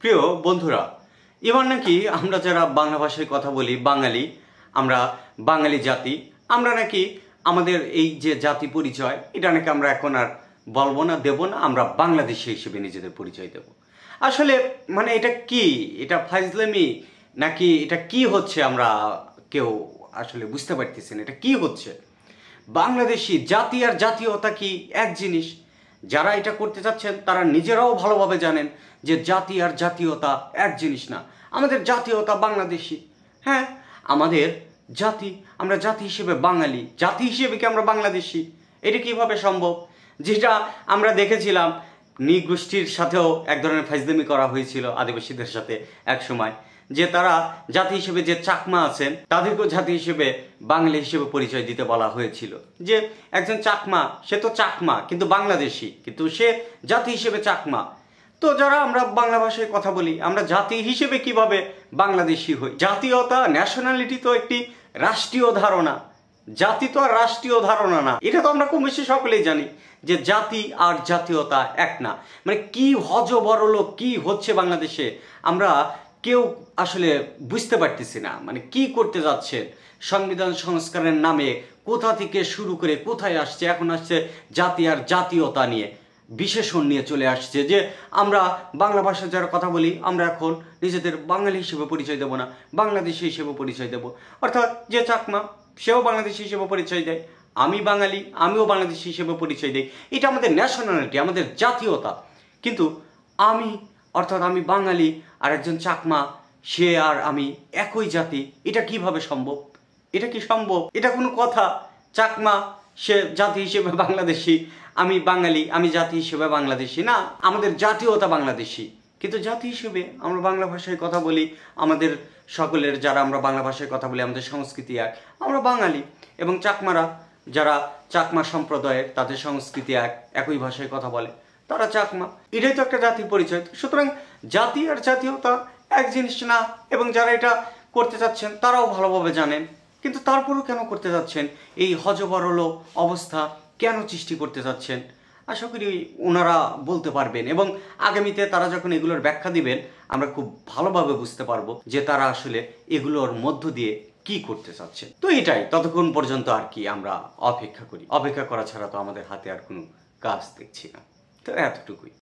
প্রিয় বন্ধুরা, এবার নাকি আমরা যারা বাংলা ভাষায় কথা বলি বাঙালি, আমরা বাঙালি জাতি, আমরা নাকি আমাদের এই যে জাতি পরিচয় এটা নাকি আমরা এখন আর বলবো না, দেব না, আমরা বাংলাদেশি হিসেবে নিজেদের পরিচয় দেব। আসলে মানে এটা কি, এটা ফাইজলামি নাকি এটা কি হচ্ছে আমরা কেউ আসলে বুঝতে পারতেছি না। এটা কি হচ্ছে? বাংলাদেশি জাতি আর জাতীয়তা কি এক জিনিস? যারা এটা করতে চাচ্ছেন তারা নিজেরাও ভালোভাবে জানেন যে জাতি আর জাতীয়তা এক জিনিস না। আমাদের জাতীয়তা বাংলাদেশি, হ্যাঁ আমাদের জাতি, আমরা জাতি হিসেবে বাঙালি, জাতি হিসেবে কি আমরা বাংলাদেশি? এটা কিভাবে সম্ভব? যেটা আমরা দেখেছিলাম নৃগোষ্ঠীর সাথেও এক ধরনের ফাইজলামি করা হয়েছিল আদিবাসীদের সাথে এক সময়, যে তারা জাতি হিসেবে যে চাকমা আছেন তাদেরকেও জাতি হিসেবে বাঙালি হিসেবে পরিচয় দিতে বলা হয়েছিল। যে একজন চাকমা, সে তো চাকমা কিন্তু বাংলাদেশি, কিন্তু সে জাতি হিসেবে চাকমা। তো যারা আমরা বাংলা ভাষায় কথা বলি আমরা জাতি হিসেবে কিভাবে বাংলাদেশি হই? জাতীয়তা, ন্যাশনালিটি তো একটি রাষ্ট্রীয় ধারণা, জাতি তো আর রাষ্ট্রীয় ধারণা না। এটা তো আমরা কম বেশি সকলেই জানি যে জাতি আর জাতীয়তা এক না। মানে কি হযবরল কি হচ্ছে বাংলাদেশে আমরা কেউ আসলে বুঝতে পারতেছি না। মানে কি করতে যাচ্ছে? সংবিধান সংস্কারের নামে কোথা থেকে শুরু করে কোথায় আসছে? এখন আসছে জাতি আর জাতীয়তা নিয়ে, বিশেষণ নিয়ে চলে আসছে যে আমরা বাংলা ভাষায় যারা কথা বলি আমরা এখন নিজেদের বাঙালি হিসেবে পরিচয় দেব না, বাংলাদেশি হিসেবে পরিচয় দেব। অর্থাৎ যে চাকমা সেও বাংলাদেশি হিসেবে পরিচয় দেয়, আমি বাঙালি আমিও বাংলাদেশি হিসেবে পরিচয় দিই। এটা আমাদের ন্যাশনালিটি, আমাদের জাতীয়তা। কিন্তু আমি, অর্থাৎ আমি বাঙালি আর একজন চাকমা, সে আর আমি একই জাতি, এটা কিভাবে সম্ভব? এটা কি সম্ভব? এটা কোনো কথা? চাকমা সে জাতি হিসেবে বাংলাদেশি, আমি বাঙালি আমি জাতি হিসেবে বাংলাদেশি না, আমাদের জাতীয়তা বাংলাদেশি। কিন্তু জাতি হিসেবে আমরা বাংলা ভাষায় কথা বলি, আমাদের সকলের যারা আমরা বাংলা ভাষায় কথা বলি আমাদের সংস্কৃতি এক, আমরা বাঙালি। এবং চাকমারা যারা চাকমা সম্প্রদায়ের তাদের সংস্কৃতি এক, একই ভাষায় কথা বলে, তারা চাকমা। এটাই তো একটা জাতির পরিচয়। সুতরাং জাতি আর জাতীয়তা এক জিনিস না, এবং যারা এটা করতে চাচ্ছেন তারাও ভালোভাবে জানেন। কিন্তু তারপরেও কেন করতে যাচ্ছেন? এই হযবরল অবস্থা কেন সৃষ্টি করতে যাচ্ছেন? আশা করি ওনারা বলতে পারবেন, এবং আগামীতে তারা যখন এগুলোর ব্যাখ্যা দিবেন আমরা খুব ভালোভাবে বুঝতে পারবো যে তারা আসলে এগুলোর মধ্য দিয়ে কি করতে চাচ্ছে। তো এটাই, ততক্ষণ পর্যন্ত আর কি আমরা অপেক্ষা করি। অপেক্ষা করা ছাড়া তো আমাদের হাতে আর কোনো কাজ দেখছি না। তো এতটুকুই।